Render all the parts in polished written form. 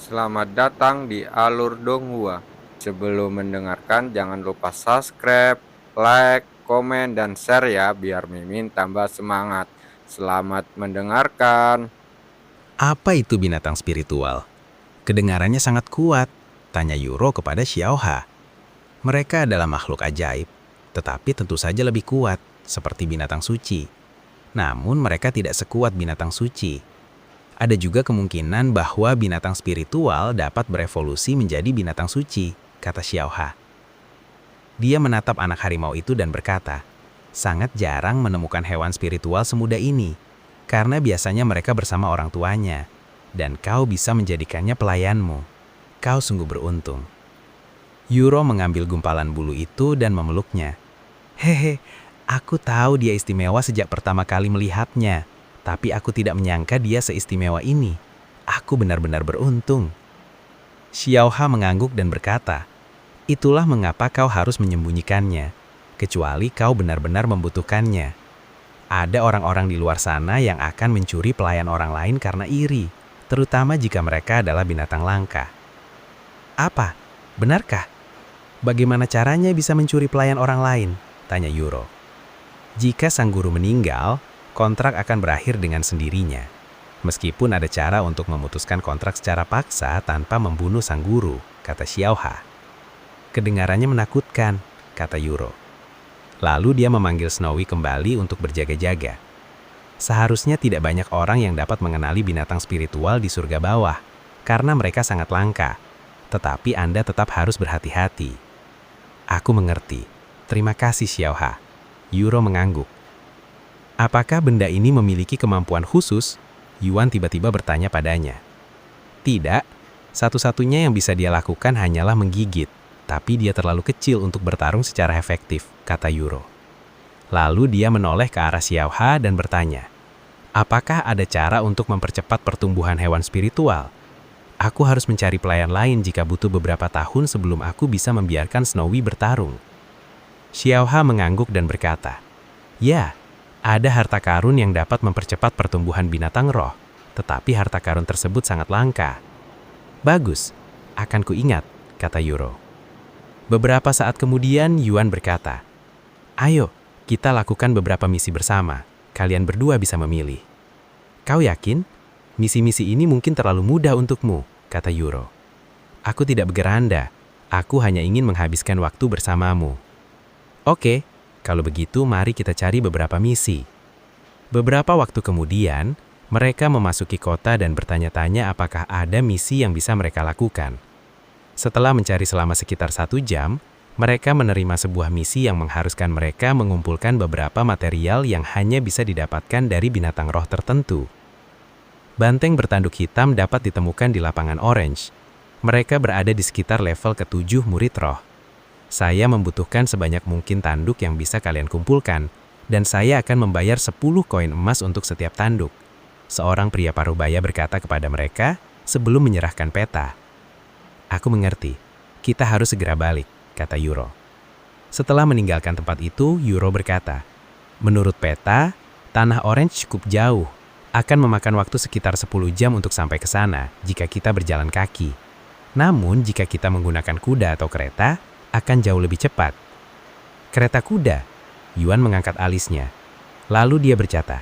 Selamat datang di Alur Donghua. Sebelum mendengarkan, jangan lupa subscribe, like, komen, dan share ya, biar Mimin tambah semangat. Selamat mendengarkan. Apa itu binatang spiritual? Kedengarannya sangat kuat, tanya Yuro kepada Xiaoha. Mereka adalah makhluk ajaib, tetapi tentu saja lebih kuat, seperti binatang suci. Namun mereka tidak sekuat binatang suci. Ada juga kemungkinan bahwa binatang spiritual dapat berevolusi menjadi binatang suci, kata Xiaoha. Dia menatap anak harimau itu dan berkata, sangat jarang menemukan hewan spiritual semudah ini, karena biasanya mereka bersama orang tuanya, dan kau bisa menjadikannya pelayanmu. Kau sungguh beruntung. Yuro mengambil gumpalan bulu itu dan memeluknya. Hehe, aku tahu dia istimewa sejak pertama kali melihatnya, tapi aku tidak menyangka dia seistimewa ini. Aku benar-benar beruntung. Xiaoha mengangguk dan berkata, itulah mengapa kau harus menyembunyikannya, kecuali kau benar-benar membutuhkannya. Ada orang-orang di luar sana yang akan mencuri pelayan orang lain karena iri, terutama jika mereka adalah binatang langka. Apa? Benarkah? Bagaimana caranya bisa mencuri pelayan orang lain? Tanya Yuro. Jika sang guru meninggal, kontrak akan berakhir dengan sendirinya. Meskipun ada cara untuk memutuskan kontrak secara paksa tanpa membunuh sang guru, kata Xiaoha. Kedengarannya menakutkan, kata Yuro. Lalu dia memanggil Snowy kembali untuk berjaga-jaga. Seharusnya tidak banyak orang yang dapat mengenali binatang spiritual di surga bawah, karena mereka sangat langka. Tetapi Anda tetap harus berhati-hati. Aku mengerti. Terima kasih Xiaoha. Yuro mengangguk. Apakah benda ini memiliki kemampuan khusus? Yuan tiba-tiba bertanya padanya. Tidak, satu-satunya yang bisa dia lakukan hanyalah menggigit, tapi dia terlalu kecil untuk bertarung secara efektif, kata Yuro. Lalu dia menoleh ke arah Xiaoha dan bertanya, apakah ada cara untuk mempercepat pertumbuhan hewan spiritual? Aku harus mencari pelayan lain jika butuh beberapa tahun sebelum aku bisa membiarkan Snowy bertarung. Xiaoha mengangguk dan berkata, ya, ada harta karun yang dapat mempercepat pertumbuhan binatang roh, tetapi harta karun tersebut sangat langka. Bagus, akan kuingat, kata Yuro. Beberapa saat kemudian Yuan berkata, ayo, kita lakukan beberapa misi bersama, kalian berdua bisa memilih. Kau yakin? Misi-misi ini mungkin terlalu mudah untukmu, kata Yuro. Aku tidak bergeranda, aku hanya ingin menghabiskan waktu bersamamu. Oke, kalau begitu mari kita cari beberapa misi. Beberapa waktu kemudian, mereka memasuki kota dan bertanya-tanya apakah ada misi yang bisa mereka lakukan. Setelah mencari selama sekitar 1 jam, mereka menerima sebuah misi yang mengharuskan mereka mengumpulkan beberapa material yang hanya bisa didapatkan dari binatang roh tertentu. Banteng bertanduk hitam dapat ditemukan di lapangan Orange. Mereka berada di sekitar level ke-7 murid roh. Saya membutuhkan sebanyak mungkin tanduk yang bisa kalian kumpulkan, dan saya akan membayar 10 koin emas untuk setiap tanduk. Seorang pria parubaya berkata kepada mereka sebelum menyerahkan peta. Aku mengerti, kita harus segera balik, kata Yuro. Setelah meninggalkan tempat itu, Yuro berkata, menurut peta, tanah Orange cukup jauh, akan memakan waktu sekitar 10 jam untuk sampai ke sana jika kita berjalan kaki. Namun, jika kita menggunakan kuda atau kereta, akan jauh lebih cepat. Kereta kuda? Yuan mengangkat alisnya. Lalu dia berkata,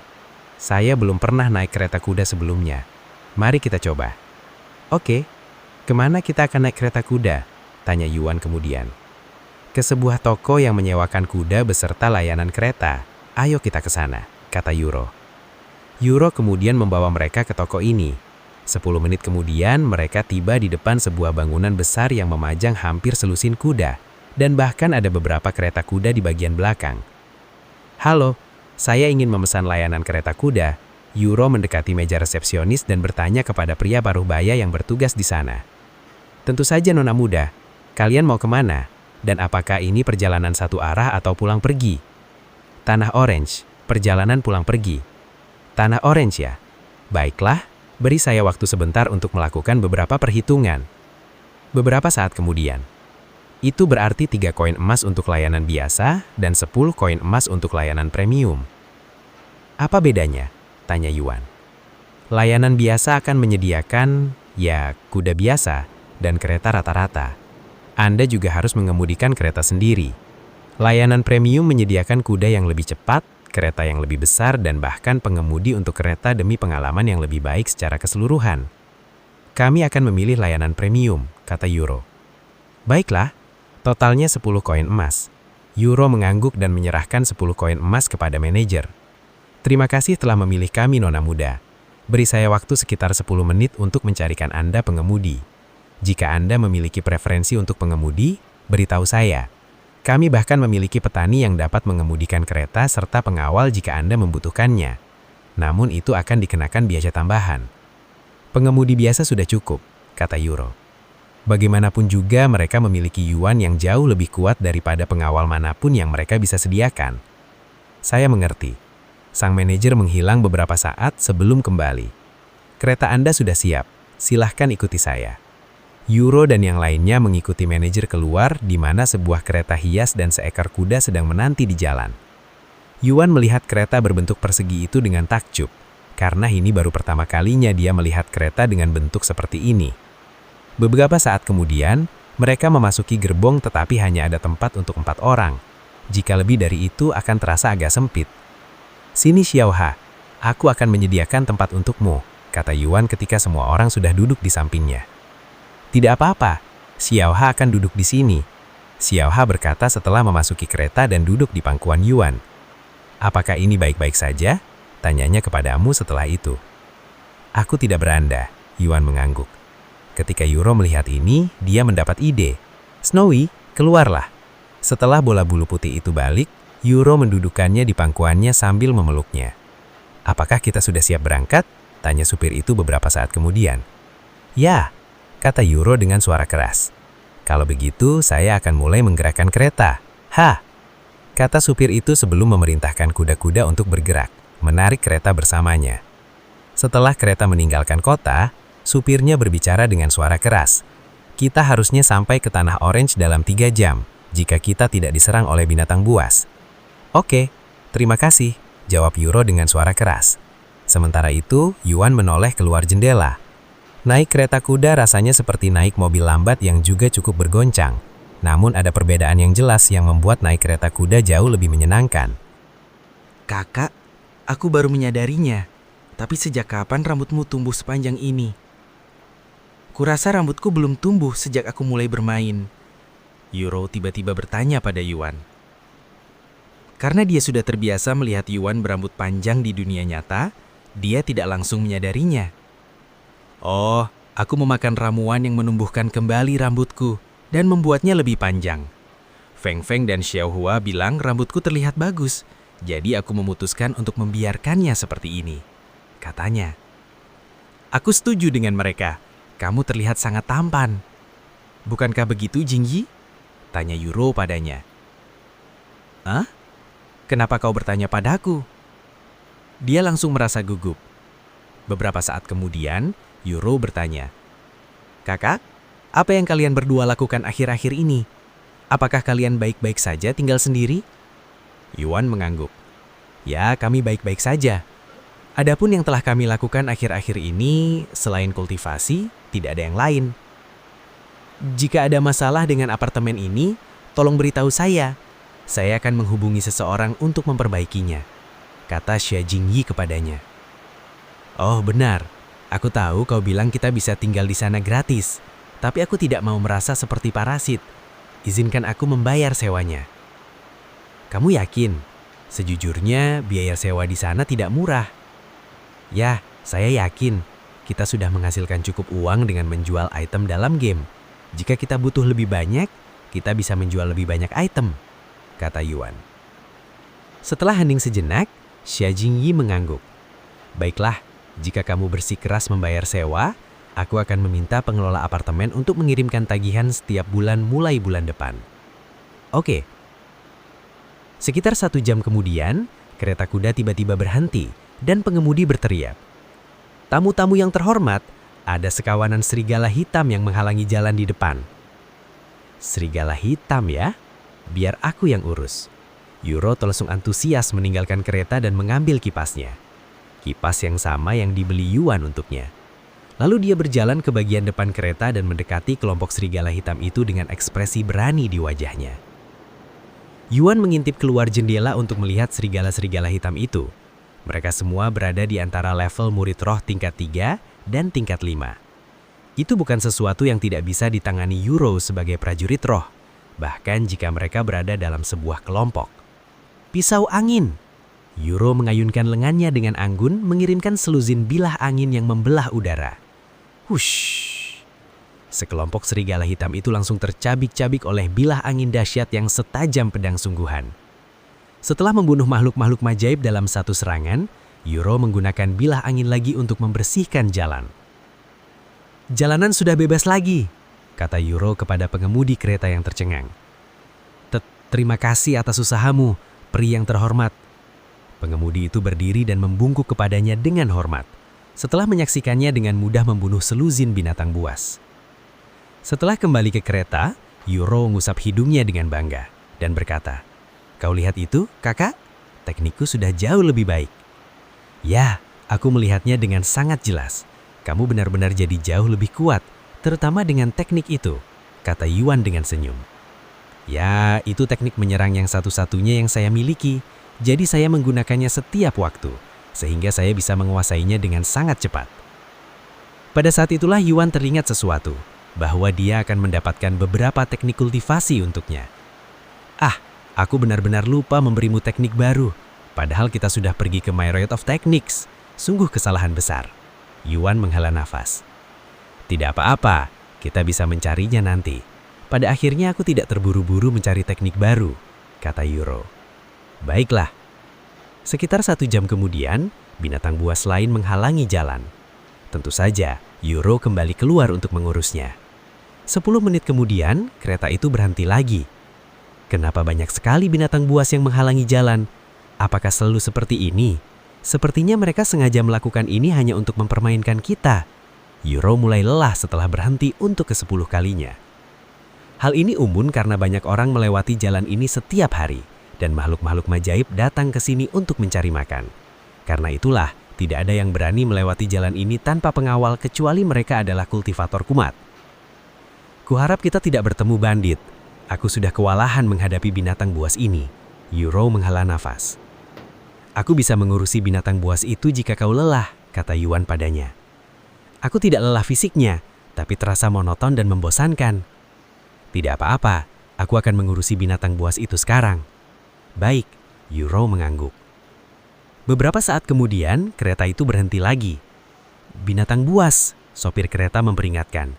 saya belum pernah naik kereta kuda sebelumnya. Mari kita coba. Oke, kemana kita akan naik kereta kuda? Tanya Yuan kemudian. Ke sebuah toko yang menyewakan kuda beserta layanan kereta. Ayo kita ke sana, kata Yuro. Yuro kemudian membawa mereka ke toko ini. 10 menit kemudian, mereka tiba di depan sebuah bangunan besar yang memajang hampir selusin kuda, dan bahkan ada beberapa kereta kuda di bagian belakang. Halo, saya ingin memesan layanan kereta kuda. Yuro mendekati meja resepsionis dan bertanya kepada pria parubaya yang bertugas di sana. Tentu saja nona muda, kalian mau kemana? Dan apakah ini perjalanan satu arah atau pulang pergi? Tanah Orange, perjalanan pulang pergi. Tanah Orange ya? Baiklah. Beri saya waktu sebentar untuk melakukan beberapa perhitungan. Beberapa saat kemudian. Itu berarti 3 koin emas untuk layanan biasa dan 10 koin emas untuk layanan premium. Apa bedanya? Tanya Yuan. Layanan biasa akan menyediakan ya kuda biasa, dan kereta rata-rata. Anda juga harus mengemudikan kereta sendiri. Layanan premium menyediakan kuda yang lebih cepat, kereta yang lebih besar, dan bahkan pengemudi untuk kereta demi pengalaman yang lebih baik secara keseluruhan. Kami akan memilih layanan premium, kata Euro. Baiklah, totalnya 10 koin emas. Euro mengangguk dan menyerahkan 10 koin emas kepada manajer. Terima kasih telah memilih kami, Nona Muda. Beri saya waktu sekitar 10 menit untuk mencarikan Anda pengemudi. Jika Anda memiliki preferensi untuk pengemudi, beritahu saya. Kami bahkan memiliki petani yang dapat mengemudikan kereta serta pengawal jika Anda membutuhkannya. Namun itu akan dikenakan biaya tambahan. Pengemudi biasa sudah cukup, kata Euro. Bagaimanapun juga mereka memiliki yuan yang jauh lebih kuat daripada pengawal manapun yang mereka bisa sediakan. Saya mengerti. Sang manajer menghilang beberapa saat sebelum kembali. Kereta Anda sudah siap, silahkan ikuti saya. Euro dan yang lainnya mengikuti manajer keluar di mana sebuah kereta hias dan seekor kuda sedang menanti di jalan. Yuan melihat kereta berbentuk persegi itu dengan takjub, karena ini baru pertama kalinya dia melihat kereta dengan bentuk seperti ini. Beberapa saat kemudian, mereka memasuki gerbong tetapi hanya ada tempat untuk 4 orang. Jika lebih dari itu akan terasa agak sempit. Sini Xiaoha, aku akan menyediakan tempat untukmu, kata Yuan ketika semua orang sudah duduk di sampingnya. Tidak apa-apa, Xiaoha akan duduk di sini. Xiaoha berkata setelah memasuki kereta dan duduk di pangkuan Yuan. Apakah ini baik-baik saja? Tanyanya kepadamu setelah itu. Aku tidak beranda, Yuan mengangguk. Ketika Euro melihat ini, dia mendapat ide. Snowy, keluarlah. Setelah bola bulu putih itu balik, Euro mendudukannya di pangkuannya sambil memeluknya. Apakah kita sudah siap berangkat? Tanya supir itu beberapa saat kemudian. Ya, kata Euro dengan suara keras. Kalau begitu, saya akan mulai menggerakkan kereta. Ha! Kata supir itu sebelum memerintahkan kuda-kuda untuk bergerak, menarik kereta bersamanya. Setelah kereta meninggalkan kota, supirnya berbicara dengan suara keras. Kita harusnya sampai ke Tanah Orange dalam 3 jam, jika kita tidak diserang oleh binatang buas. Oke, terima kasih, jawab Euro dengan suara keras. Sementara itu, Yuan menoleh keluar jendela. Naik kereta kuda rasanya seperti naik mobil lambat yang juga cukup bergoncang. Namun ada perbedaan yang jelas yang membuat naik kereta kuda jauh lebih menyenangkan. Kakak, aku baru menyadarinya. Tapi sejak kapan rambutmu tumbuh sepanjang ini? Kurasa rambutku belum tumbuh sejak aku mulai bermain. Euro tiba-tiba bertanya pada Yuan. Karena dia sudah terbiasa melihat Yuan berambut panjang di dunia nyata, dia tidak langsung menyadarinya. Oh, aku memakan ramuan yang menumbuhkan kembali rambutku dan membuatnya lebih panjang. Feng Feng dan Xiaohua bilang rambutku terlihat bagus, jadi aku memutuskan untuk membiarkannya seperti ini. Katanya, aku setuju dengan mereka. Kamu terlihat sangat tampan. Bukankah begitu, Jingyi? Tanya Euro padanya. Hah? Kenapa kau bertanya padaku? Dia langsung merasa gugup. Beberapa saat kemudian, Euro bertanya, Kakak, apa yang kalian berdua lakukan akhir-akhir ini? Apakah kalian baik-baik saja tinggal sendiri? Yuan mengangguk. Ya, kami baik-baik saja. Adapun yang telah kami lakukan akhir-akhir ini, selain kultivasi, tidak ada yang lain. Jika ada masalah dengan apartemen ini, tolong beritahu saya. Saya akan menghubungi seseorang untuk memperbaikinya, kata Xia Jingyi kepadanya. Oh benar, aku tahu kau bilang kita bisa tinggal di sana gratis, tapi aku tidak mau merasa seperti parasit. Izinkan aku membayar sewanya. Kamu yakin? Sejujurnya, biaya sewa di sana tidak murah. Ya, saya yakin. Kita sudah menghasilkan cukup uang dengan menjual item dalam game. Jika kita butuh lebih banyak, kita bisa menjual lebih banyak item, kata Yuan. Setelah hening sejenak, Xia Jingyi mengangguk. Baiklah, jika kamu bersikeras membayar sewa, aku akan meminta pengelola apartemen untuk mengirimkan tagihan setiap bulan mulai bulan depan. Oke. Sekitar 1 jam kemudian, kereta kuda tiba-tiba berhenti dan pengemudi berteriak. Tamu-tamu yang terhormat, ada sekawanan serigala hitam yang menghalangi jalan di depan. Serigala hitam ya? Biar aku yang urus. Euro langsung antusias meninggalkan kereta dan mengambil kipasnya. Kipas yang sama yang dibeli Yuan untuknya. Lalu dia berjalan ke bagian depan kereta dan mendekati kelompok serigala hitam itu dengan ekspresi berani di wajahnya. Yuan mengintip keluar jendela untuk melihat serigala-serigala hitam itu. Mereka semua berada di antara level murid roh tingkat 3 dan tingkat 5. Itu bukan sesuatu yang tidak bisa ditangani Yuro sebagai prajurit roh, bahkan jika mereka berada dalam sebuah kelompok. Pisau angin! Yuro mengayunkan lengannya dengan anggun, mengirimkan seluzin bilah angin yang membelah udara. Hush! Sekelompok serigala hitam itu langsung tercabik-cabik oleh bilah angin dahsyat yang setajam pedang sungguhan. Setelah membunuh makhluk-makhluk majaib dalam satu serangan, Yuro menggunakan bilah angin lagi untuk membersihkan jalan. Jalanan sudah bebas lagi, kata Yuro kepada pengemudi kereta yang tercengang. Terima kasih atas usahamu, peri yang terhormat. Pengemudi itu berdiri dan membungkuk kepadanya dengan hormat. Setelah menyaksikannya dengan mudah membunuh seluzin binatang buas. Setelah kembali ke kereta, Yuro mengusap hidungnya dengan bangga dan berkata, "Kau lihat itu, kakak? Teknikku sudah jauh lebih baik." "Ya, aku melihatnya dengan sangat jelas. Kamu benar-benar jadi jauh lebih kuat, terutama dengan teknik itu," kata Yuan dengan senyum. "Ya, itu teknik menyerang yang satu-satunya yang saya miliki, jadi saya menggunakannya setiap waktu, sehingga saya bisa menguasainya dengan sangat cepat." Pada saat itulah Yuan teringat sesuatu, bahwa dia akan mendapatkan beberapa teknik kultivasi untuknya. Aku benar-benar lupa memberimu teknik baru, padahal kita sudah pergi ke Myriad of Techniques. Sungguh kesalahan besar. Yuan menghela nafas. Tidak apa-apa, kita bisa mencarinya nanti. Pada akhirnya aku tidak terburu-buru mencari teknik baru, kata Yuro. Baiklah. Sekitar 1 jam kemudian, binatang buas lain menghalangi jalan. Tentu saja, Yuro kembali keluar untuk mengurusnya. 10 menit kemudian, kereta itu berhenti lagi. Kenapa banyak sekali binatang buas yang menghalangi jalan? Apakah selalu seperti ini? Sepertinya mereka sengaja melakukan ini hanya untuk mempermainkan kita. Yuro mulai lelah setelah berhenti untuk ke-10 kalinya. Hal ini umum karena banyak orang melewati jalan ini setiap hari, dan makhluk-makhluk majaib datang ke sini untuk mencari makan. Karena itulah, tidak ada yang berani melewati jalan ini tanpa pengawal kecuali mereka adalah kultivator kumat. Kuharap kita tidak bertemu bandit. Aku sudah kewalahan menghadapi binatang buas ini. Yuro menghela nafas. Aku bisa mengurusi binatang buas itu jika kau lelah, kata Yuan padanya. Aku tidak lelah fisiknya, tapi terasa monoton dan membosankan. Tidak apa-apa, aku akan mengurusi binatang buas itu sekarang. Baik, Yuro mengangguk. Beberapa saat kemudian, kereta itu berhenti lagi. Binatang buas, sopir kereta memperingatkan.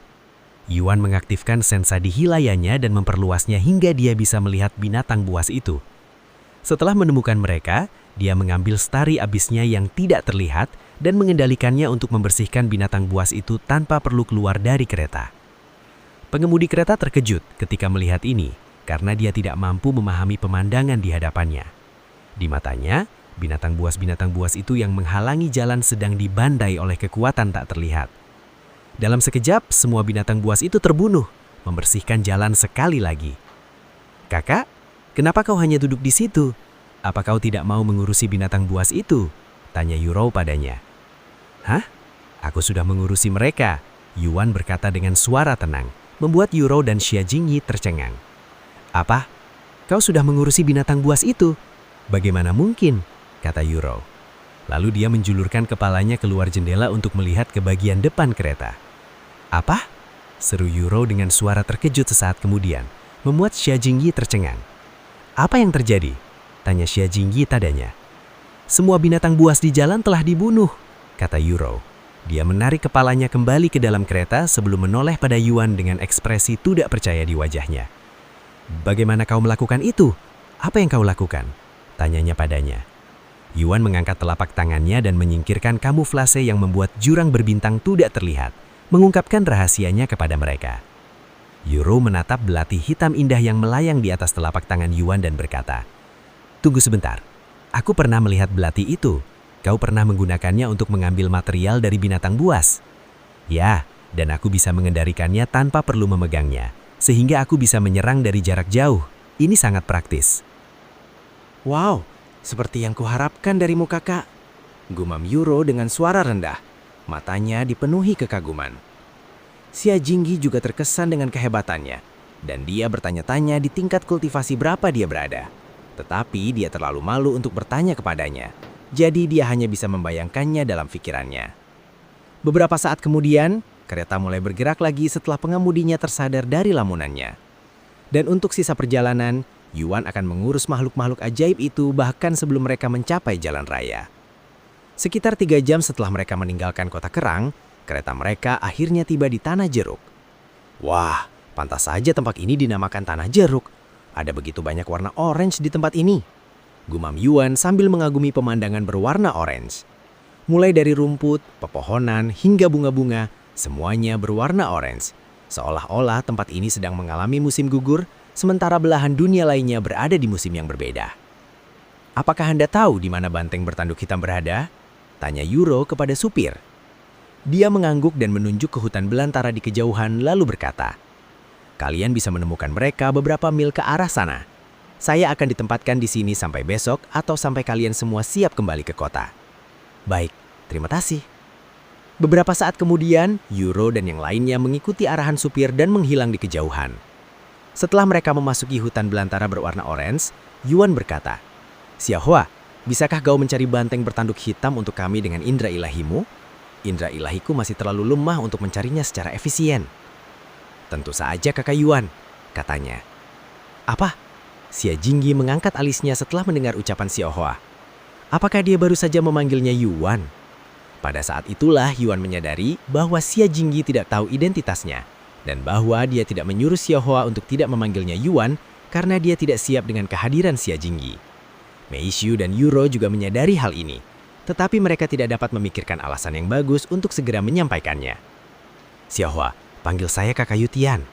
Yuan mengaktifkan sensa di hilayahnya dan memperluasnya hingga dia bisa melihat binatang buas itu. Setelah menemukan mereka, dia mengambil stari abisnya yang tidak terlihat dan mengendalikannya untuk membersihkan binatang buas itu tanpa perlu keluar dari kereta. Pengemudi kereta terkejut ketika melihat ini, karena dia tidak mampu memahami pemandangan di hadapannya. Di matanya, binatang buas itu yang menghalangi jalan sedang dibandai oleh kekuatan tak terlihat. Dalam sekejap, semua binatang buas itu terbunuh, membersihkan jalan sekali lagi. Kakak, kenapa kau hanya duduk di situ? Apa kau tidak mau mengurusi binatang buas itu? Tanya Yuro padanya. Hah? Aku sudah mengurusi mereka, Yuan berkata dengan suara tenang, membuat Yuro dan Xia Jingyi tercengang. Apa? Kau sudah mengurusi binatang buas itu? Bagaimana mungkin? Kata Yuro. Lalu dia menjulurkan kepalanya keluar jendela untuk melihat ke bagian depan kereta. Apa? Seru Yuro dengan suara terkejut sesaat kemudian, membuat Xia Jingyi tercengang. Apa yang terjadi? Tanya Xia Jingyi tadanya. Semua binatang buas di jalan telah dibunuh, kata Yuro. Dia menarik kepalanya kembali ke dalam kereta sebelum menoleh pada Yuan dengan ekspresi tidak percaya di wajahnya. Bagaimana kau melakukan itu? Apa yang kau lakukan? Tanyanya padanya. Yuan mengangkat telapak tangannya dan menyingkirkan kamuflase yang membuat jurang berbintang tidak terlihat, mengungkapkan rahasianya kepada mereka. Yuro menatap belati hitam indah yang melayang di atas telapak tangan Yuan dan berkata, "Tunggu sebentar, aku pernah melihat belati itu. Kau pernah menggunakannya untuk mengambil material dari binatang buas." "Ya, dan aku bisa mengendalikannya tanpa perlu memegangnya, sehingga aku bisa menyerang dari jarak jauh. Ini sangat praktis." Wow, seperti yang kuharapkan darimu kakak, gumam Yuro dengan suara rendah. Matanya dipenuhi kekaguman. Xia Jingyi juga terkesan dengan kehebatannya, dan dia bertanya-tanya di tingkat kultivasi berapa dia berada. Tetapi dia terlalu malu untuk bertanya kepadanya, jadi dia hanya bisa membayangkannya dalam pikirannya. Beberapa saat kemudian, kereta mulai bergerak lagi setelah pengemudinya tersadar dari lamunannya. Dan untuk sisa perjalanan, Yuan akan mengurus makhluk-makhluk ajaib itu bahkan sebelum mereka mencapai jalan raya. Sekitar 3 jam setelah mereka meninggalkan kota Kerang, kereta mereka akhirnya tiba di Tanah Jeruk. Wah, pantas saja tempat ini dinamakan Tanah Jeruk. Ada begitu banyak warna orange di tempat ini. Gumam Yuan sambil mengagumi pemandangan berwarna orange. Mulai dari rumput, pepohonan, hingga bunga-bunga, semuanya berwarna orange. Seolah-olah tempat ini sedang mengalami musim gugur, sementara belahan dunia lainnya berada di musim yang berbeda. Apakah Anda tahu di mana banteng bertanduk hitam berada? Tanya Yuro kepada supir. Dia mengangguk dan menunjuk ke hutan belantara di kejauhan lalu berkata, "Kalian bisa menemukan mereka beberapa mil ke arah sana. Saya akan ditempatkan di sini sampai besok atau sampai kalian semua siap kembali ke kota." "Baik, terima kasih." Beberapa saat kemudian, Yuro dan yang lainnya mengikuti arahan supir dan menghilang di kejauhan. Setelah mereka memasuki hutan belantara berwarna orange, Yuan berkata, "Xiaohua, bisakah kau mencari banteng bertanduk hitam untuk kami dengan indera ilahimu? Indera ilahiku masih terlalu lemah untuk mencarinya secara efisien." "Tentu saja Kakak Yuan," katanya. "Apa?" Xia Jingyi mengangkat alisnya setelah mendengar ucapan Xiaohua. Apakah dia baru saja memanggilnya Yuan? Pada saat itulah Yuan menyadari bahwa Xia Jingyi tidak tahu identitasnya, dan bahwa dia tidak menyuruh Xiaohua untuk tidak memanggilnya Yuan karena dia tidak siap dengan kehadiran Xia Jingyi. Meishu dan Yuro juga menyadari hal ini, tetapi mereka tidak dapat memikirkan alasan yang bagus untuk segera menyampaikannya. "Xiaohua, panggil saya Kakak Yutian."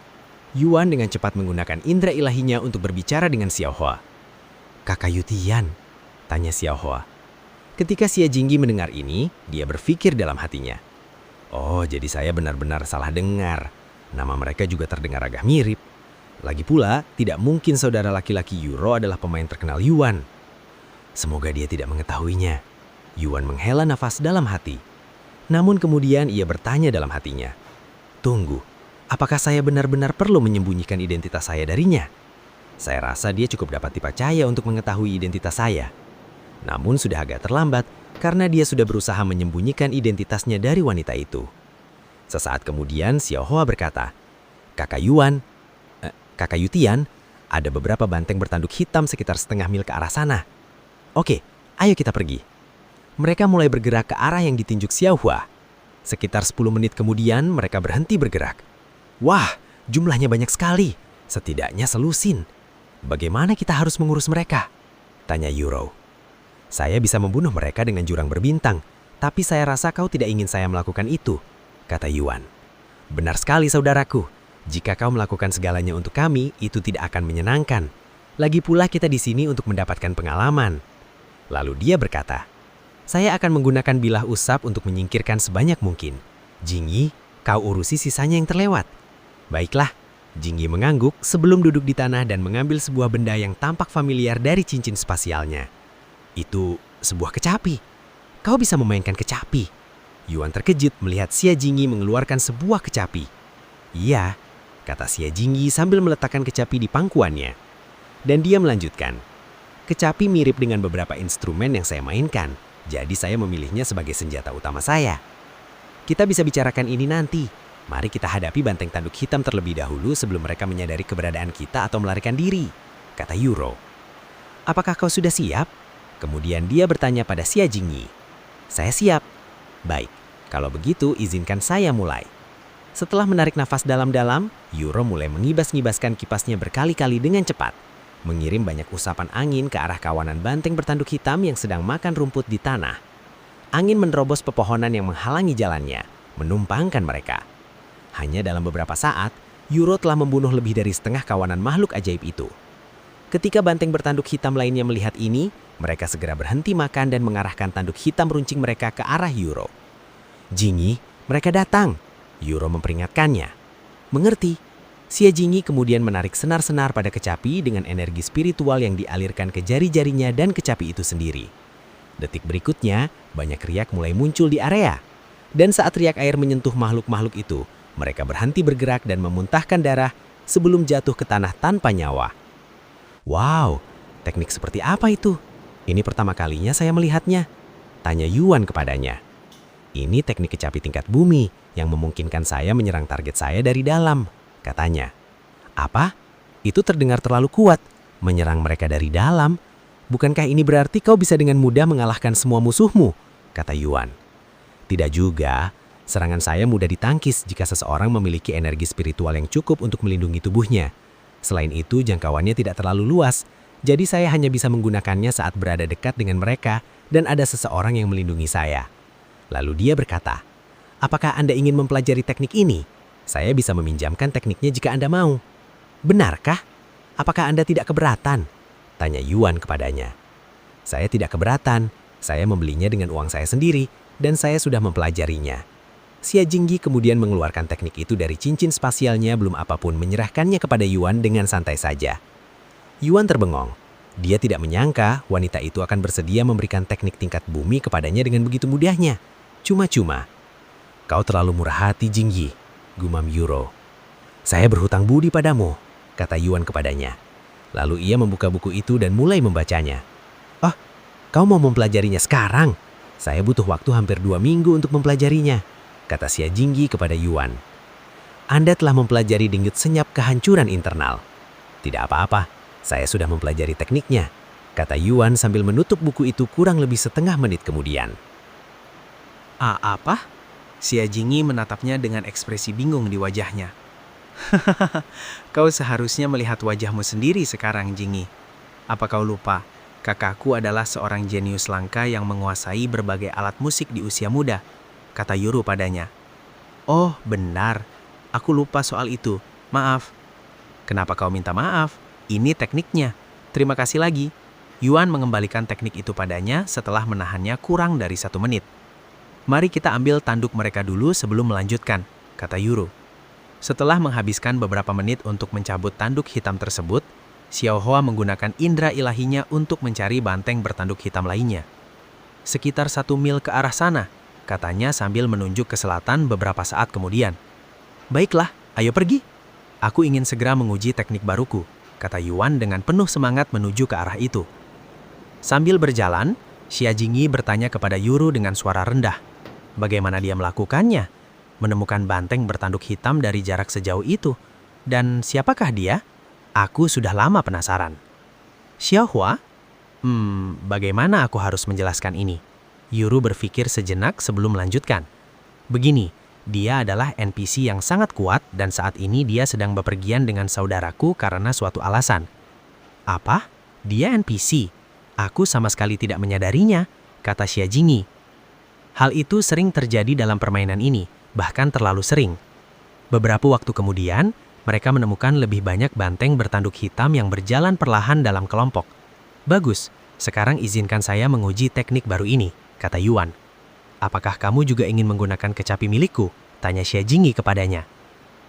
Yuan dengan cepat menggunakan indera ilahinya untuk berbicara dengan Xiaohua. "Kakak Yutian?" tanya Xiaohua. Ketika Xia Jingyi mendengar ini, dia berpikir dalam hatinya, "Oh, jadi saya benar-benar salah dengar. Nama mereka juga terdengar agak mirip. Lagi pula, tidak mungkin saudara laki-laki Yuro adalah pemain terkenal Yuan. Semoga dia tidak mengetahuinya." Yuan menghela nafas dalam hati. Namun kemudian ia bertanya dalam hatinya, "Tunggu, apakah saya benar-benar perlu menyembunyikan identitas saya darinya? Saya rasa dia cukup dapat dipercaya untuk mengetahui identitas saya." Namun sudah agak terlambat karena dia sudah berusaha menyembunyikan identitasnya dari wanita itu. Sesaat kemudian Xiaohua berkata, Kakak Yutian, ada beberapa banteng bertanduk hitam sekitar setengah mil ke arah sana. Oke, ayo kita pergi." Mereka mulai bergerak ke arah yang ditunjuk Xiaohua. Sekitar 10 menit kemudian mereka berhenti bergerak. "Wah, jumlahnya banyak sekali. Setidaknya selusin. Bagaimana kita harus mengurus mereka?" tanya Yuro. "Saya bisa membunuh mereka dengan jurang berbintang, tapi saya rasa kau tidak ingin saya melakukan itu," kata Yuan. "Benar sekali saudaraku. Jika kau melakukan segalanya untuk kami, itu tidak akan menyenangkan. Lagi pula kita di sini untuk mendapatkan pengalaman." Lalu dia berkata, "Saya akan menggunakan bilah usap untuk menyingkirkan sebanyak mungkin. Jingyi, kau urusi sisanya yang terlewat." "Baiklah." Jingyi mengangguk sebelum duduk di tanah dan mengambil sebuah benda yang tampak familiar dari cincin spasialnya. "Itu sebuah kecapi. Kau bisa memainkan kecapi." Yuan terkejut melihat Xia Jingyi mengeluarkan sebuah kecapi. "Iya," kata Xia Jingyi sambil meletakkan kecapi di pangkuannya. Dan dia melanjutkan, "Kecapi mirip dengan beberapa instrumen yang saya mainkan, jadi saya memilihnya sebagai senjata utama saya. Kita bisa bicarakan ini nanti. Mari kita hadapi banteng tanduk hitam terlebih dahulu sebelum mereka menyadari keberadaan kita atau melarikan diri," kata Yuro. "Apakah kau sudah siap?" Kemudian dia bertanya pada Xia Jingyi. "Saya siap." "Baik, kalau begitu izinkan saya mulai." Setelah menarik nafas dalam-dalam, Yuro mulai mengibas-ngibaskan kipasnya berkali-kali dengan cepat, mengirim banyak usapan angin ke arah kawanan banteng bertanduk hitam yang sedang makan rumput di tanah. Angin menerobos pepohonan yang menghalangi jalannya, menumpangkan mereka. Hanya dalam beberapa saat, Yuro telah membunuh lebih dari setengah kawanan makhluk ajaib itu. Ketika banteng bertanduk hitam lainnya melihat ini, mereka segera berhenti makan dan mengarahkan tanduk hitam runcing mereka ke arah Yuro. "Jingyi, mereka datang," Yuro memperingatkannya. "Mengerti." Xia Jingyi kemudian menarik senar-senar pada kecapi dengan energi spiritual yang dialirkan ke jari-jarinya dan kecapi itu sendiri. Detik berikutnya, banyak riak mulai muncul di area. Dan saat riak air menyentuh makhluk-makhluk itu, mereka berhenti bergerak dan memuntahkan darah sebelum jatuh ke tanah tanpa nyawa. Wow, teknik seperti apa itu? Ini pertama kalinya saya melihatnya. Tanya Yuan kepadanya. Ini teknik kecapi tingkat bumi yang memungkinkan saya menyerang target saya dari dalam, katanya. Apa? Itu terdengar terlalu kuat. Menyerang mereka dari dalam? Bukankah ini berarti kau bisa dengan mudah mengalahkan semua musuhmu? Kata Yuan. Tidak juga. Serangan saya mudah ditangkis jika seseorang memiliki energi spiritual yang cukup untuk melindungi tubuhnya. Selain itu, jangkauannya tidak terlalu luas, jadi saya hanya bisa menggunakannya saat berada dekat dengan mereka dan ada seseorang yang melindungi saya. Lalu dia berkata, apakah Anda ingin mempelajari teknik ini? Saya bisa meminjamkan tekniknya jika Anda mau. Benarkah? Apakah Anda tidak keberatan? Tanya Yuan kepadanya. Saya tidak keberatan, saya membelinya dengan uang saya sendiri dan saya sudah mempelajarinya. Xia Jingyi kemudian mengeluarkan teknik itu dari cincin spasialnya, belum apapun menyerahkannya kepada Yuan dengan santai saja. Yuan terbengong. Dia tidak menyangka wanita itu akan bersedia memberikan teknik tingkat bumi kepadanya dengan begitu mudahnya. Cuma-cuma. Kau terlalu murah hati, Jingyi, gumam Yuro. Saya berhutang budi padamu, kata Yuan kepadanya. Lalu ia membuka buku itu dan mulai membacanya. Oh, kau mau mempelajarinya sekarang? Saya butuh waktu hampir 2 minggu untuk mempelajarinya, kata Xia Jingyi kepada Yuan. Anda telah mempelajari denyut senyap kehancuran internal. Tidak apa-apa, saya sudah mempelajari tekniknya, kata Yuan sambil menutup buku itu kurang lebih setengah menit kemudian. Apa? Xia Jingyi menatapnya dengan ekspresi bingung di wajahnya. Kau seharusnya melihat wajahmu sendiri sekarang, Jingyi. Apa kau lupa? Kakakku adalah seorang jenius langka yang menguasai berbagai alat musik di usia muda, kata Yuru padanya. Oh, benar. Aku lupa soal itu. Maaf. Kenapa kau minta maaf? Ini tekniknya. Terima kasih lagi. Yuan mengembalikan teknik itu padanya setelah menahannya kurang dari 1 menit. Mari kita ambil tanduk mereka dulu sebelum melanjutkan, kata Yuru. Setelah menghabiskan beberapa menit untuk mencabut tanduk hitam tersebut, Xiaohua menggunakan indera ilahinya untuk mencari banteng bertanduk hitam lainnya. Sekitar 1 mil ke arah sana, katanya sambil menunjuk ke selatan beberapa saat kemudian. Baiklah, ayo pergi. Aku ingin segera menguji teknik baruku, kata Yuan dengan penuh semangat menuju ke arah itu. Sambil berjalan, Xia Jingyi bertanya kepada Yuru dengan suara rendah. Bagaimana dia melakukannya? Menemukan banteng bertanduk hitam dari jarak sejauh itu. Dan siapakah dia? Aku sudah lama penasaran. Xiaohua? Bagaimana aku harus menjelaskan ini? Yuru berpikir sejenak sebelum melanjutkan. Begini, dia adalah NPC yang sangat kuat dan saat ini dia sedang bepergian dengan saudaraku karena suatu alasan. Apa? Dia NPC? Aku sama sekali tidak menyadarinya, kata Xia Jingyi. Hal itu sering terjadi dalam permainan ini, bahkan terlalu sering. Beberapa waktu kemudian, mereka menemukan lebih banyak banteng bertanduk hitam yang berjalan perlahan dalam kelompok. Bagus, sekarang izinkan saya menguji teknik baru ini, kata Yuan. Apakah kamu juga ingin menggunakan kecapi milikku? Tanya Xia Jingyi kepadanya.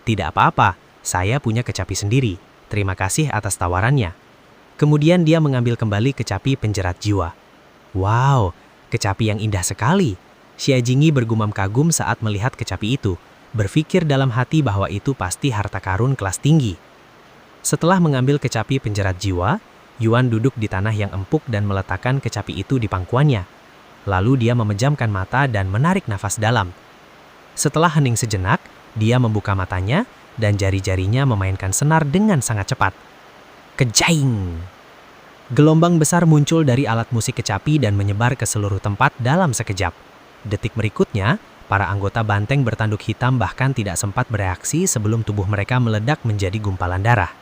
Tidak apa-apa, saya punya kecapi sendiri. Terima kasih atas tawarannya. Kemudian dia mengambil kembali kecapi penjerat jiwa. Wow, kecapi yang indah sekali. Xia Jingyi bergumam kagum saat melihat kecapi itu, berpikir dalam hati bahwa itu pasti harta karun kelas tinggi. Setelah mengambil kecapi penjerat jiwa, Yuan duduk di tanah yang empuk dan meletakkan kecapi itu di pangkuannya. Lalu dia memejamkan mata dan menarik nafas dalam. Setelah hening sejenak, dia membuka matanya dan jari-jarinya memainkan senar dengan sangat cepat. Kejaing! Gelombang besar muncul dari alat musik kecapi dan menyebar ke seluruh tempat dalam sekejap. Detik berikutnya, para anggota banteng bertanduk hitam bahkan tidak sempat bereaksi sebelum tubuh mereka meledak menjadi gumpalan darah.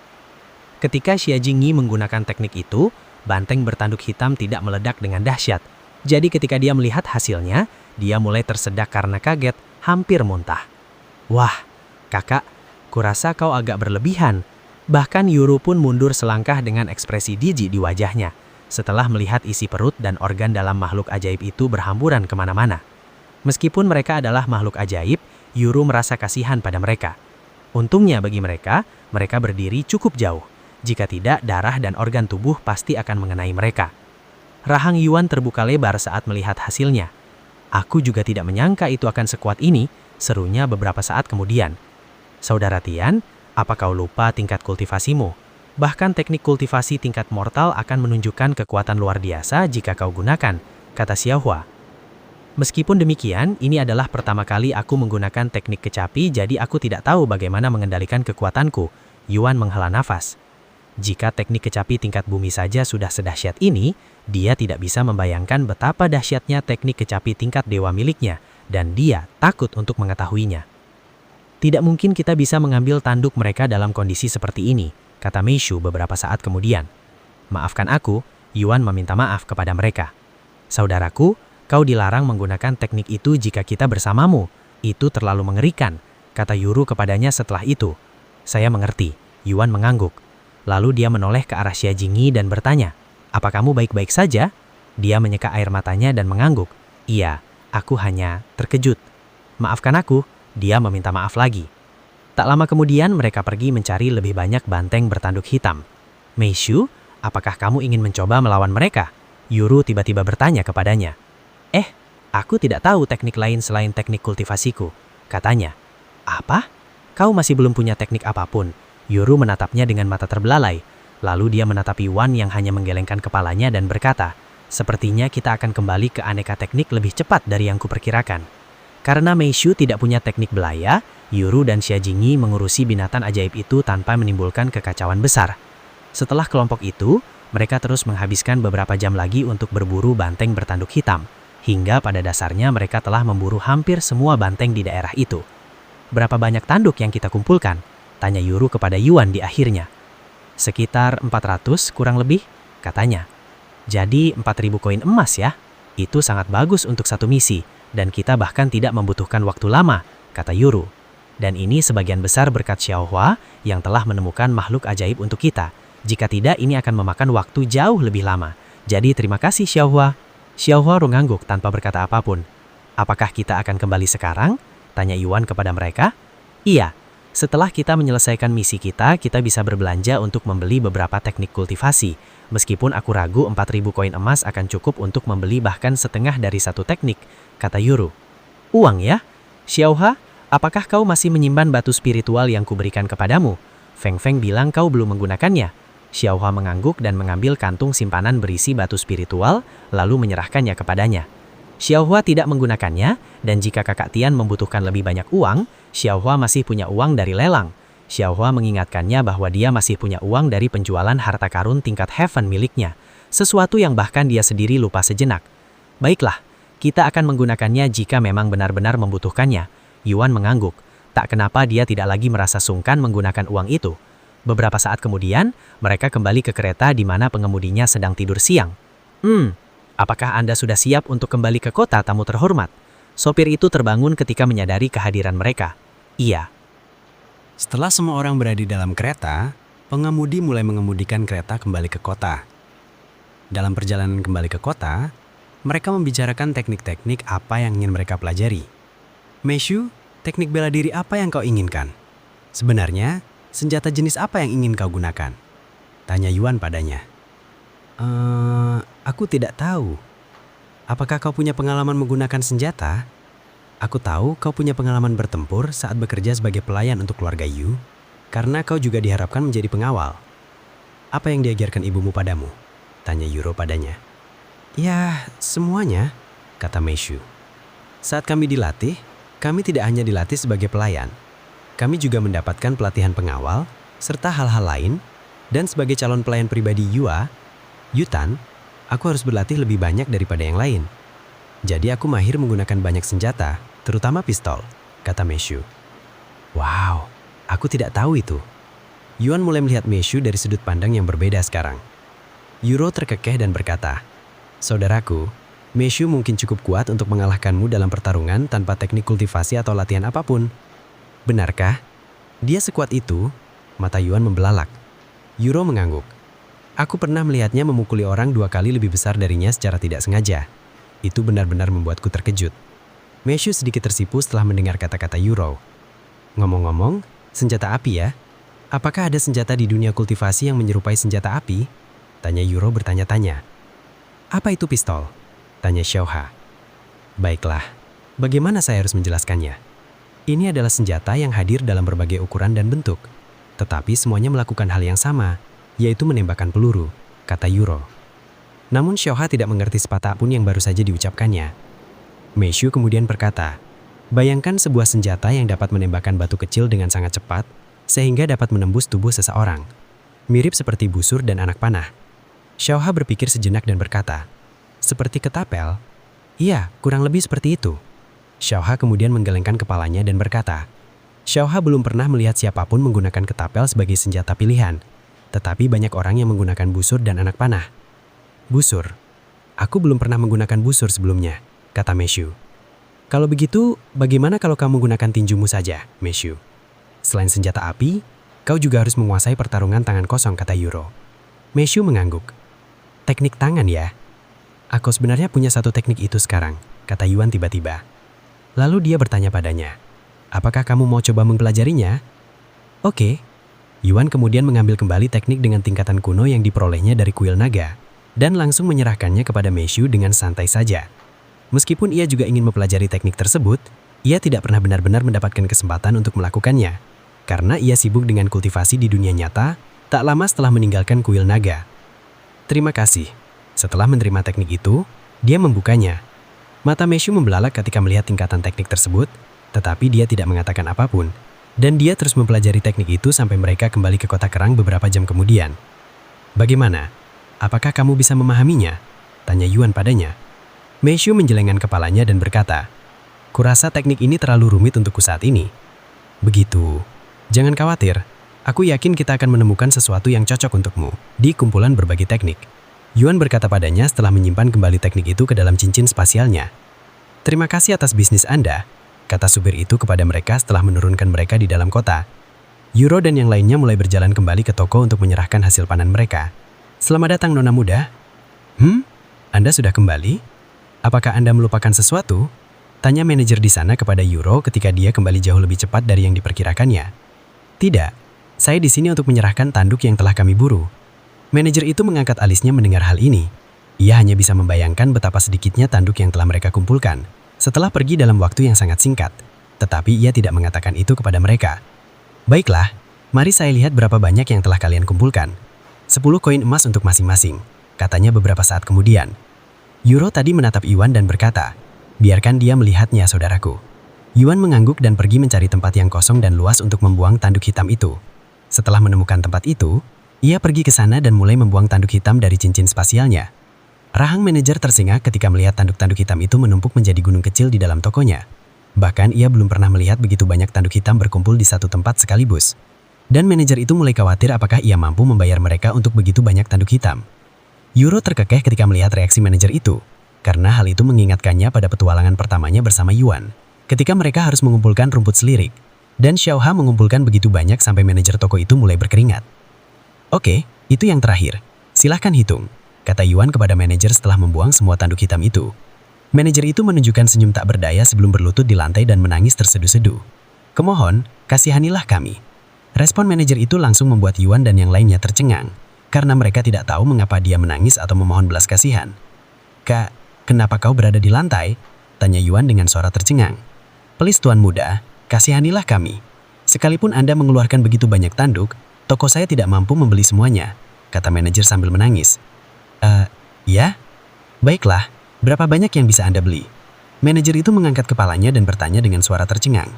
Ketika Xia Jingyi menggunakan teknik itu, banteng bertanduk hitam tidak meledak dengan dahsyat. Jadi ketika dia melihat hasilnya, dia mulai tersedak karena kaget, hampir muntah. Wah, kakak, kurasa kau agak berlebihan. Bahkan Yuru pun mundur selangkah dengan ekspresi jijik di wajahnya, setelah melihat isi perut dan organ dalam makhluk ajaib itu berhamburan kemana-mana. Meskipun mereka adalah makhluk ajaib, Yuru merasa kasihan pada mereka. Untungnya bagi mereka, mereka berdiri cukup jauh. Jika tidak, darah dan organ tubuh pasti akan mengenai mereka. Rahang Yuan terbuka lebar saat melihat hasilnya. Aku juga tidak menyangka itu akan sekuat ini, serunya beberapa saat kemudian. Saudara Tian, apa kau lupa tingkat kultivasimu? Bahkan teknik kultivasi tingkat mortal akan menunjukkan kekuatan luar biasa jika kau gunakan, kata Xiaohua. Meskipun demikian, ini adalah pertama kali aku menggunakan teknik kecapi, jadi aku tidak tahu bagaimana mengendalikan kekuatanku. Yuan menghela nafas. Jika teknik kecapi tingkat bumi saja sudah sedahsyat ini, dia tidak bisa membayangkan betapa dahsyatnya teknik kecapi tingkat dewa miliknya, dan dia takut untuk mengetahuinya. Tidak mungkin kita bisa mengambil tanduk mereka dalam kondisi seperti ini, kata Meishu beberapa saat kemudian. Maafkan aku, Yuan meminta maaf kepada mereka. Saudaraku, kau dilarang menggunakan teknik itu jika kita bersamamu. Itu terlalu mengerikan, kata Yuru kepadanya setelah itu. Saya mengerti, Yuan mengangguk. Lalu dia menoleh ke arah Xia Jingyi dan bertanya, apa kamu baik-baik saja? Dia menyeka air matanya dan mengangguk. Iya, aku hanya terkejut. Maafkan aku, dia meminta maaf lagi. Tak lama kemudian mereka pergi mencari lebih banyak banteng bertanduk hitam. Meishu, apakah kamu ingin mencoba melawan mereka? Yuru tiba-tiba bertanya kepadanya. Aku tidak tahu teknik lain selain teknik kultivasiku, katanya. Apa? Kau masih belum punya teknik apapun? Yuru menatapnya dengan mata terbelalai. Lalu dia menatapi Wan yang hanya menggelengkan kepalanya dan berkata, sepertinya kita akan kembali ke aneka teknik lebih cepat dari yang kuperkirakan. Karena Meishu tidak punya teknik belaya, Yuru dan Xia Jingyi mengurusi binatang ajaib itu tanpa menimbulkan kekacauan besar. Setelah kelompok itu, mereka terus menghabiskan beberapa jam lagi untuk berburu banteng bertanduk hitam. Hingga pada dasarnya mereka telah memburu hampir semua banteng di daerah itu. Berapa banyak tanduk yang kita kumpulkan? Tanya Yuru kepada Yuan di akhirnya. Sekitar 400 kurang lebih, katanya. Jadi 4.000 koin emas ya? Itu sangat bagus untuk satu misi, dan kita bahkan tidak membutuhkan waktu lama, kata Yuru. Dan ini sebagian besar berkat Xiaohua yang telah menemukan makhluk ajaib untuk kita. Jika tidak, ini akan memakan waktu jauh lebih lama. Jadi terima kasih Xiaohua. Xiaohua mengangguk tanpa berkata apapun. Apakah kita akan kembali sekarang? Tanya Yuan kepada mereka. Iya. Setelah kita menyelesaikan misi kita bisa berbelanja untuk membeli beberapa teknik kultivasi. Meskipun aku ragu 4.000 koin emas akan cukup untuk membeli bahkan setengah dari satu teknik, kata Yuru. Uang ya? Xiaohua, apakah kau masih menyimpan batu spiritual yang kuberikan kepadamu? Feng Feng bilang kau belum menggunakannya. Xiaohua mengangguk dan mengambil kantung simpanan berisi batu spiritual, lalu menyerahkannya kepadanya. Xiaohua tidak menggunakannya, dan jika kakak Tian membutuhkan lebih banyak uang, Xiaohua masih punya uang dari lelang. Xiaohua mengingatkannya bahwa dia masih punya uang dari penjualan harta karun tingkat heaven miliknya, sesuatu yang bahkan dia sendiri lupa sejenak. Baiklah, kita akan menggunakannya jika memang benar-benar membutuhkannya. Yuan mengangguk, tak kenapa dia tidak lagi merasa sungkan menggunakan uang itu. Beberapa saat kemudian, mereka kembali ke kereta di mana pengemudinya sedang tidur siang. Apakah Anda sudah siap untuk kembali ke kota, tamu terhormat? Sopir itu terbangun ketika menyadari kehadiran mereka. Iya. Setelah semua orang berada di dalam kereta, pengemudi mulai mengemudikan kereta kembali ke kota. Dalam perjalanan kembali ke kota, mereka membicarakan teknik-teknik apa yang ingin mereka pelajari. Meishu, teknik bela diri apa yang kau inginkan? Sebenarnya, senjata jenis apa yang ingin kau gunakan? Tanya Yuan padanya. Aku tidak tahu. Apakah kau punya pengalaman menggunakan senjata? Aku tahu kau punya pengalaman bertempur saat bekerja sebagai pelayan untuk keluarga Yu, karena kau juga diharapkan menjadi pengawal. Apa yang diajarkan ibumu padamu? Tanya Yuro padanya. Ya, semuanya, kata Meishu. Saat kami dilatih, kami tidak hanya dilatih sebagai pelayan. Kami juga mendapatkan pelatihan pengawal, serta hal-hal lain, dan sebagai calon pelayan pribadi Yutan, aku harus berlatih lebih banyak daripada yang lain. Jadi aku mahir menggunakan banyak senjata, terutama pistol, kata Meishu. Wow, aku tidak tahu itu. Yuan mulai melihat Meishu dari sudut pandang yang berbeda sekarang. Yuro terkekeh dan berkata, saudaraku, Meishu mungkin cukup kuat untuk mengalahkanmu dalam pertarungan tanpa teknik kultivasi atau latihan apapun. Benarkah? Dia sekuat itu? Mata Yuan membelalak. Yuro mengangguk. Aku pernah melihatnya memukuli orang 2 kali lebih besar darinya secara tidak sengaja. Itu benar-benar membuatku terkejut. Meishu sedikit tersipu setelah mendengar kata-kata Yuro. Ngomong-ngomong, senjata api ya? Apakah ada senjata di dunia kultivasi yang menyerupai senjata api? Tanya Yuro bertanya-tanya. Apa itu pistol? Tanya Xiaohua. Baiklah, bagaimana saya harus menjelaskannya? Ini adalah senjata yang hadir dalam berbagai ukuran dan bentuk. Tetapi semuanya melakukan hal yang sama, yaitu menembakkan peluru, kata Yuro. Namun Xiaoha tidak mengerti sepatah pun yang baru saja diucapkannya. Meishu kemudian berkata, bayangkan sebuah senjata yang dapat menembakkan batu kecil dengan sangat cepat, sehingga dapat menembus tubuh seseorang. Mirip seperti busur dan anak panah. Xiaoha berpikir sejenak dan berkata, seperti ketapel? Iya, kurang lebih seperti itu. Xiaoha kemudian menggelengkan kepalanya dan berkata, Xiaoha belum pernah melihat siapapun menggunakan ketapel sebagai senjata pilihan, tetapi banyak orang yang menggunakan busur dan anak panah. Busur? Aku belum pernah menggunakan busur sebelumnya, kata Meishu. Kalau begitu, bagaimana kalau kamu menggunakan tinjumu saja, Meishu? Selain senjata api, kau juga harus menguasai pertarungan tangan kosong, kata Yuro. Meishu mengangguk. Teknik tangan ya? Aku sebenarnya punya satu teknik itu sekarang, kata Yuan tiba-tiba. Lalu dia bertanya padanya, apakah kamu mau coba mempelajarinya? Oke. Yuan kemudian mengambil kembali teknik dengan tingkatan kuno yang diperolehnya dari kuil naga, dan langsung menyerahkannya kepada Meishu dengan santai saja. Meskipun ia juga ingin mempelajari teknik tersebut, ia tidak pernah benar-benar mendapatkan kesempatan untuk melakukannya, karena ia sibuk dengan kultivasi di dunia nyata, tak lama setelah meninggalkan kuil naga. Terima kasih. Setelah menerima teknik itu, dia membukanya. Mata Meishu membelalak ketika melihat tingkatan teknik tersebut, tetapi dia tidak mengatakan apapun, dan dia terus mempelajari teknik itu sampai mereka kembali ke kota kerang beberapa jam kemudian. Bagaimana? Apakah kamu bisa memahaminya? Tanya Yuan padanya. Meishu menjelengkan kepalanya dan berkata, kurasa teknik ini terlalu rumit untukku saat ini. Begitu. Jangan khawatir, aku yakin kita akan menemukan sesuatu yang cocok untukmu di kumpulan berbagai teknik. Yuan berkata padanya setelah menyimpan kembali teknik itu ke dalam cincin spasialnya. Terima kasih atas bisnis Anda, kata supir itu kepada mereka setelah menurunkan mereka di dalam kota. Yuro dan yang lainnya mulai berjalan kembali ke toko untuk menyerahkan hasil panen mereka. Selamat datang Nona Muda. Anda sudah kembali? Apakah Anda melupakan sesuatu? Tanya manajer di sana kepada Yuro ketika dia kembali jauh lebih cepat dari yang diperkirakannya. Tidak, saya di sini untuk menyerahkan tanduk yang telah kami buru. Manajer itu mengangkat alisnya mendengar hal ini. Ia hanya bisa membayangkan betapa sedikitnya tanduk yang telah mereka kumpulkan setelah pergi dalam waktu yang sangat singkat. Tetapi ia tidak mengatakan itu kepada mereka. Baiklah, mari saya lihat berapa banyak yang telah kalian kumpulkan. 10 koin emas untuk masing-masing, katanya beberapa saat kemudian. Yuro tadi menatap Yuan dan berkata, biarkan dia melihatnya saudaraku. Yuan mengangguk dan pergi mencari tempat yang kosong dan luas untuk membuang tanduk hitam itu. Setelah menemukan tempat itu, ia pergi ke sana dan mulai membuang tanduk hitam dari cincin spasialnya. Rahang manajer tersingak ketika melihat tanduk-tanduk hitam itu menumpuk menjadi gunung kecil di dalam tokonya. Bahkan ia belum pernah melihat begitu banyak tanduk hitam berkumpul di satu tempat sekaligus. Dan manajer itu mulai khawatir apakah ia mampu membayar mereka untuk begitu banyak tanduk hitam. Yuro terkekeh ketika melihat reaksi manajer itu, karena hal itu mengingatkannya pada petualangan pertamanya bersama Yuan, ketika mereka harus mengumpulkan rumput selirik, dan Xiaoha mengumpulkan begitu banyak sampai manajer toko itu mulai berkeringat. Oke, itu yang terakhir. Silahkan hitung, kata Yuan kepada manajer setelah membuang semua tanduk hitam itu. Manajer itu menunjukkan senyum tak berdaya sebelum berlutut di lantai dan menangis terseduh-seduh. Kemohon, kasihanilah kami. Respon manajer itu langsung membuat Yuan dan yang lainnya tercengang, karena mereka tidak tahu mengapa dia menangis atau memohon belas kasihan. Kak, kenapa kau berada di lantai? Tanya Yuan dengan suara tercengang. Please Tuan Muda, kasihanilah kami. Sekalipun Anda mengeluarkan begitu banyak tanduk, toko saya tidak mampu membeli semuanya, kata manajer sambil menangis. Ya? Baiklah, berapa banyak yang bisa Anda beli? Manajer itu mengangkat kepalanya dan bertanya dengan suara tercengang.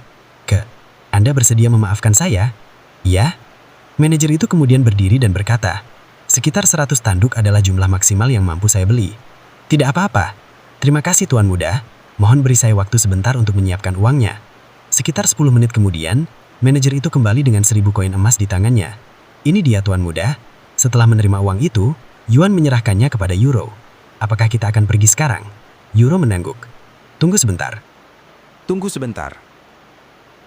Anda bersedia memaafkan saya? Ya? Manajer itu kemudian berdiri dan berkata, sekitar 100 tanduk adalah jumlah maksimal yang mampu saya beli. Tidak apa-apa. Terima kasih Tuan Muda. Mohon beri saya waktu sebentar untuk menyiapkan uangnya. Sekitar 10 menit kemudian, manajer itu kembali dengan 1000 koin emas di tangannya. Ini dia Tuan Muda. Setelah menerima uang itu, Yuan menyerahkannya kepada Yuro. Apakah kita akan pergi sekarang? Yuro menangguk. Tunggu sebentar. Tunggu sebentar.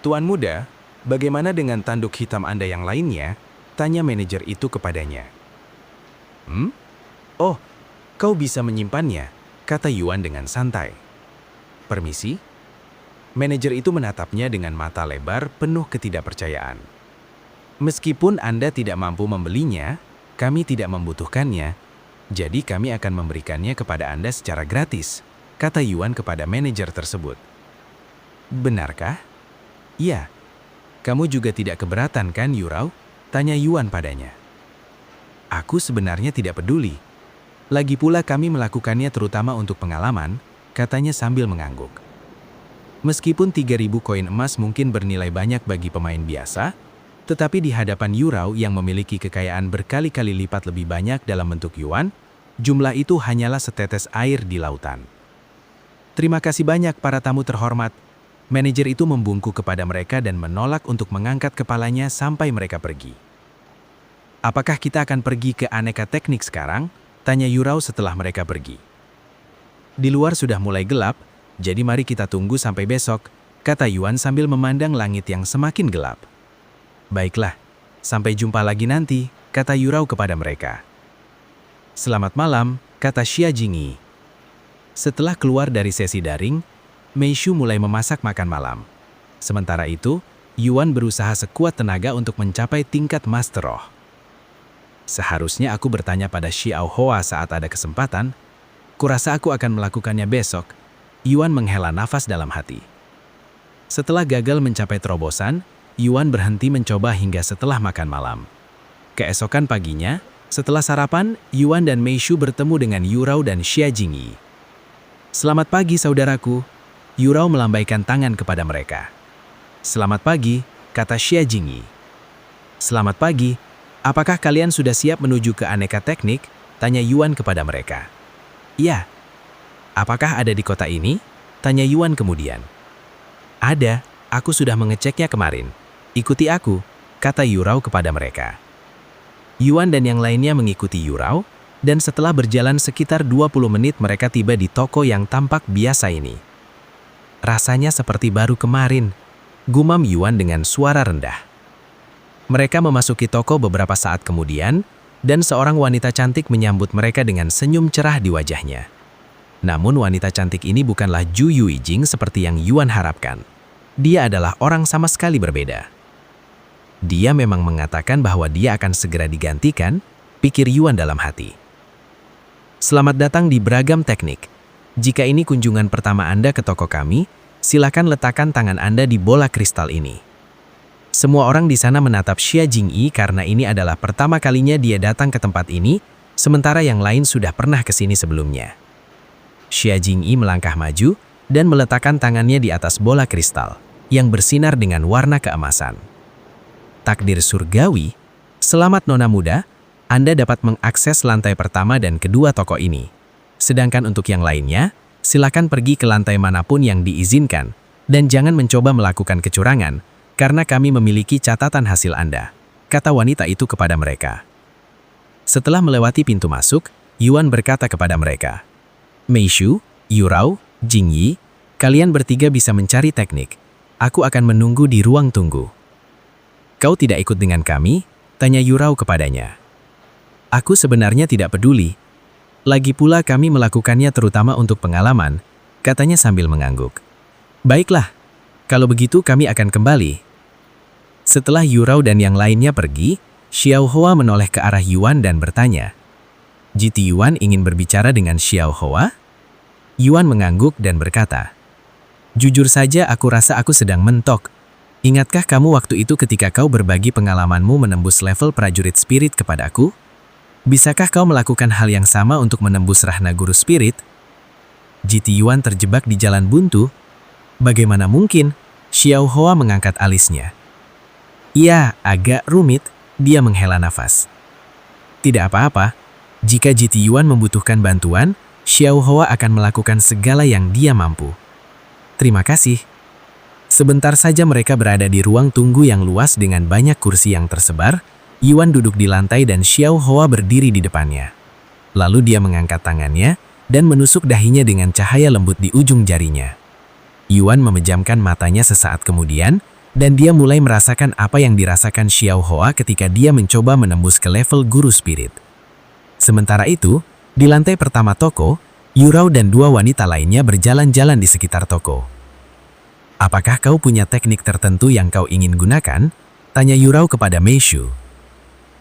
Tuan Muda, bagaimana dengan tanduk hitam Anda yang lainnya? Tanya manajer itu kepadanya. Oh, kau bisa menyimpannya, kata Yuan dengan santai. Permisi? Manajer itu menatapnya dengan mata lebar penuh ketidakpercayaan. Meskipun Anda tidak mampu membelinya, kami tidak membutuhkannya, jadi kami akan memberikannya kepada Anda secara gratis. kata Yuan kepada manajer tersebut. Benarkah? Iya. Kamu juga tidak keberatan kan, Yurao? Tanya Yuan padanya. Aku sebenarnya tidak peduli. Lagi pula kami melakukannya terutama untuk pengalaman, katanya sambil mengangguk. Meskipun 3.000 koin emas mungkin bernilai banyak bagi pemain biasa, tetapi di hadapan Yurao yang memiliki kekayaan berkali-kali lipat lebih banyak dalam bentuk yuan, jumlah itu hanyalah setetes air di lautan. Terima kasih banyak para tamu terhormat. Manajer itu membungkuk kepada mereka dan menolak untuk mengangkat kepalanya sampai mereka pergi. Apakah kita akan pergi ke aneka teknik sekarang? Tanya Yurao setelah mereka pergi. Di luar sudah mulai gelap, jadi mari kita tunggu sampai besok, kata Yuan sambil memandang langit yang semakin gelap. Baiklah, sampai jumpa lagi nanti, kata Yurao kepada mereka. Selamat malam, kata Xia Jingyi. Setelah keluar dari sesi daring, Meishu mulai memasak makan malam. Sementara itu, Yuan berusaha sekuat tenaga untuk mencapai tingkat Master Roh. Seharusnya aku bertanya pada Xiao Hoa saat ada kesempatan. Kurasa aku akan melakukannya besok. Yuan menghela nafas dalam hati. Setelah gagal mencapai terobosan, Yuan berhenti mencoba hingga setelah makan malam. Keesokan paginya, setelah sarapan, Yuan dan Meishu bertemu dengan Yurao dan Xia Jingyi. Selamat pagi saudaraku. Yurao melambaikan tangan kepada mereka. Selamat pagi, kata Xia Jingyi. Selamat pagi. Apakah kalian sudah siap menuju ke aneka teknik? Tanya Yuan kepada mereka. Iya. Apakah ada di kota ini? Tanya Yuan kemudian. Ada, aku sudah mengeceknya kemarin. Ikuti aku, kata Yurao kepada mereka. Yuan dan yang lainnya mengikuti Yurao, dan setelah berjalan sekitar 20 menit mereka tiba di toko yang tampak biasa ini. Rasanya seperti baru kemarin, gumam Yuan dengan suara rendah. Mereka memasuki toko beberapa saat kemudian, dan seorang wanita cantik menyambut mereka dengan senyum cerah di wajahnya. Namun wanita cantik ini bukanlah Ju Yuijing seperti yang Yuan harapkan. Dia adalah orang sama sekali berbeda. Dia memang mengatakan bahwa dia akan segera digantikan, pikir Yuan dalam hati. Selamat datang di Beragam Teknik. Jika ini kunjungan pertama Anda ke toko kami, silakan letakkan tangan Anda di bola kristal ini. Semua orang di sana menatap Xia Jingyi karena ini adalah pertama kalinya dia datang ke tempat ini, sementara yang lain sudah pernah ke sini sebelumnya. Xia Jingyi melangkah maju dan meletakkan tangannya di atas bola kristal yang bersinar dengan warna keemasan. Takdir surgawi, selamat nona muda, Anda dapat mengakses lantai pertama dan kedua toko ini. Sedangkan untuk yang lainnya, silakan pergi ke lantai manapun yang diizinkan dan jangan mencoba melakukan kecurangan, karena kami memiliki catatan hasil Anda, kata wanita itu kepada mereka. Setelah melewati pintu masuk, Yuan berkata kepada mereka, Meishu, Yurao, Jingyi, kalian bertiga bisa mencari teknik. Aku akan menunggu di ruang tunggu. Kau tidak ikut dengan kami? Tanya Yurao kepadanya. Aku sebenarnya tidak peduli. Lagi pula kami melakukannya terutama untuk pengalaman, katanya sambil mengangguk. Baiklah, kalau begitu kami akan kembali. Setelah Yurao dan yang lainnya pergi, Xiao Hoa menoleh ke arah Yuan dan bertanya, GT Yuan ingin berbicara dengan Xiao Hoa? Yuan mengangguk dan berkata, jujur saja aku rasa aku sedang mentok. Ingatkah kamu waktu itu ketika kau berbagi pengalamanmu menembus level prajurit spirit kepadaku? Bisakah kau melakukan hal yang sama untuk menembus Rahna Guru Spirit? GT Yuan terjebak di jalan buntu. Bagaimana mungkin? Xiao Hoa mengangkat alisnya. Iya, agak rumit, dia menghela nafas. Tidak apa-apa, jika GT Yuan membutuhkan bantuan, Xiao Hoa akan melakukan segala yang dia mampu. Terima kasih. Sebentar saja mereka berada di ruang tunggu yang luas dengan banyak kursi yang tersebar. Yuan duduk di lantai dan Xiao Hoa berdiri di depannya. Lalu dia mengangkat tangannya dan menusuk dahinya dengan cahaya lembut di ujung jarinya. Yuan memejamkan matanya sesaat kemudian, dan dia mulai merasakan apa yang dirasakan Xiao Hoa ketika dia mencoba menembus ke level Guru Spirit. Sementara itu, di lantai pertama toko, Yurao dan dua wanita lainnya berjalan-jalan di sekitar toko. Apakah kau punya teknik tertentu yang kau ingin gunakan? Tanya Yurao kepada Meishu.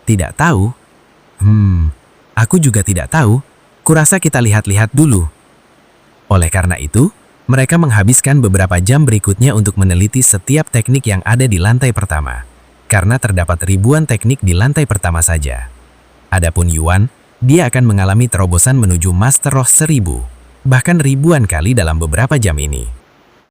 Tidak tahu. Aku juga tidak tahu. Kurasa kita lihat-lihat dulu. Oleh karena itu, mereka menghabiskan beberapa jam berikutnya untuk meneliti setiap teknik yang ada di lantai pertama. Karena terdapat ribuan teknik di lantai pertama saja. Adapun Yuan, dia akan mengalami terobosan menuju Master Roh 1000, bahkan ribuan kali dalam beberapa jam ini.